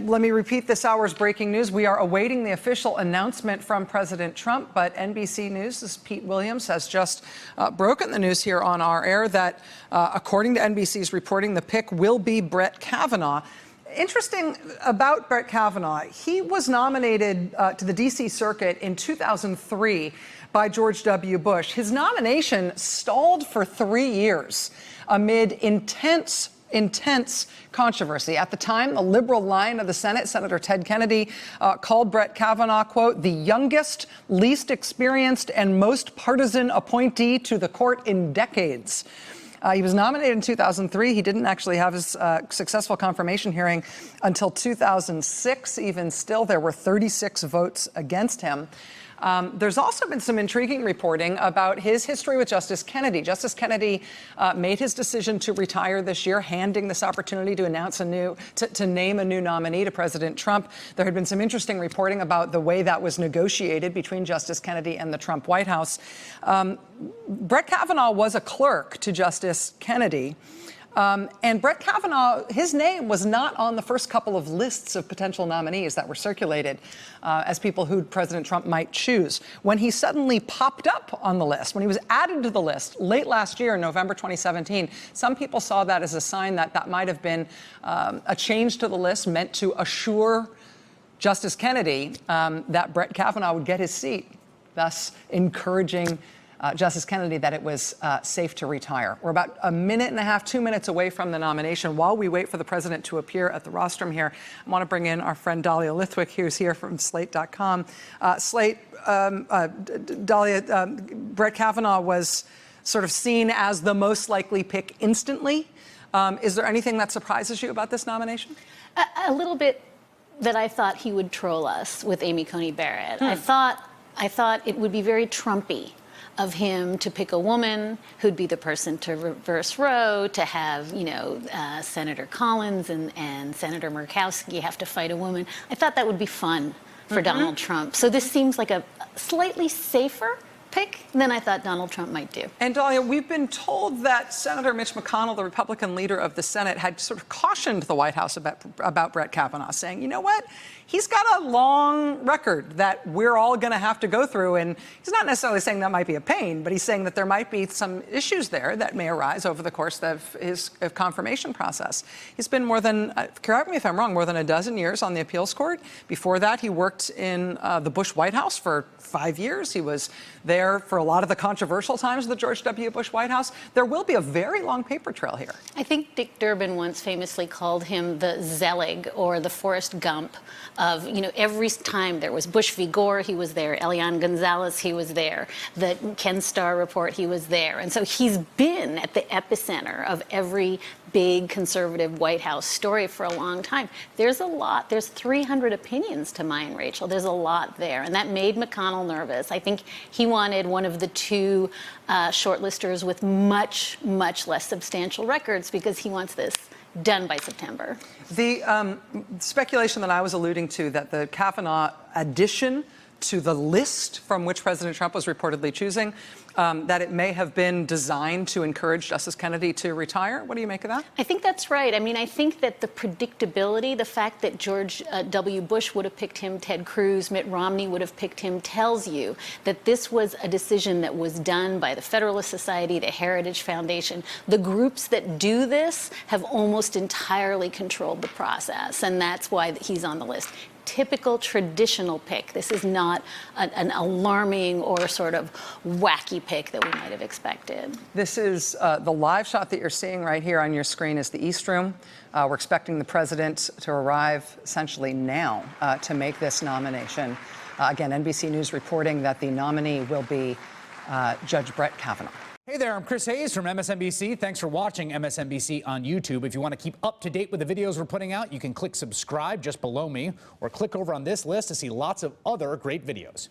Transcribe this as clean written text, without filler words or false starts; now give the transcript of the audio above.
let me repeat this hour's breaking news. We are awaiting the official announcement from President Trump, but NBC News' Pete Williams has just broken the news here on our air that, according to NBC's reporting, the pick will be Brett Kavanaugh. Interesting about Brett Kavanaugh, he was nominated to the D.C. Circuit in 2003 by George W. Bush. His nomination stalled for 3 years amid intense controversy. At the time, the liberal line of the Senate, Senator Ted Kennedy, called Brett Kavanaugh, quote, the youngest, least experienced, and most partisan appointee to the court in decades. He was nominated in 2003. He didn't actually have his successful confirmation hearing until 2006. Even still, there were 36 votes against him. There's also been some intriguing reporting about his history with Justice Kennedy. Justice Kennedy made his decision to retire this year, handing this opportunity to announce to name a new nominee to President Trump. There had been some interesting reporting about the way that was negotiated between Justice Kennedy and the Trump White House. Brett Kavanaugh was a clerk to Justice Kennedy. And Brett Kavanaugh, his name was not on the first couple of lists of potential nominees that were circulated as people who President Trump might choose. When he suddenly popped up on the list, when he was added to the list late last year in November 2017, some people saw that as a sign that that might have been a change to the list meant to assure Justice Kennedy that Brett Kavanaugh would get his seat, thus encouraging Justice Kennedy that it was safe to retire. We're about a minute and a half, 2 minutes away from the nomination. While we wait for the president to appear at the rostrum here, I want to bring in our friend Dahlia Lithwick, who's here from Slate.com. Dahlia, Brett Kavanaugh was sort of seen as the most likely pick instantly. Is there anything that surprises you about this nomination? A little bit that I thought he would troll us with Amy Coney Barrett. I thought it would be very Trumpy of him to pick a woman who'd be the person to reverse Roe, to have, Senator Collins and Senator Murkowski have to fight a woman. I thought that would be fun for Donald Trump. So this seems like a slightly safer pick than I thought Donald Trump might do. And Dahlia, we've been told that Senator Mitch McConnell, the Republican leader of the Senate, had sort of cautioned the White House about Brett Kavanaugh, saying, you know what? He's got a long record that we're all going to have to go through. And he's not necessarily saying that might be a pain, but he's saying that there might be some issues there that may arise over the course of his confirmation process. He's been more than, correct me if I'm wrong, more than a dozen years on the appeals court. Before that, he worked in the Bush White House for 5 years. He was there for a lot of the controversial times of the George W. Bush White House. There will be a very long paper trail here. I think Dick Durbin once famously called him the Zelig, or the Forrest Gump of, every time there was Bush v. Gore, he was there. Elian Gonzalez, he was there. The Ken Starr report, he was there. And so he's been at the epicenter of every big conservative White House story for a long time. There's a lot. There's 300 opinions to mine, Rachel. There's a lot there. And that made McConnell nervous. I think he wanted one of the two shortlisters with much, much less substantial records because he wants this done by September. The speculation that I was alluding to, that the Kavanaugh addition to the list from which President Trump was reportedly choosing, that it may have been designed to encourage Justice Kennedy to retire. What do you make of that? I think that's right. I mean, I think that the predictability, the fact that George W. Bush would have picked him, Ted Cruz, Mitt Romney would have picked him, tells you that this was a decision that was done by the Federalist Society, the Heritage Foundation. The groups that do this have almost entirely controlled the process, and that's why he's on the list. Typical traditional pick. This is not an alarming or sort of wacky pick that we might have expected. This is the live shot that you're seeing right here on your screen is the East Room. We're expecting the president to arrive essentially now to make this nomination. Again, NBC News reporting that the nominee will be Judge Brett Kavanaugh. Hey there, I'm Chris Hayes from MSNBC. Thanks for watching MSNBC on YouTube. If you want to keep up to date with the videos we're putting out, you can click subscribe just below me or click over on this list to see lots of other great videos.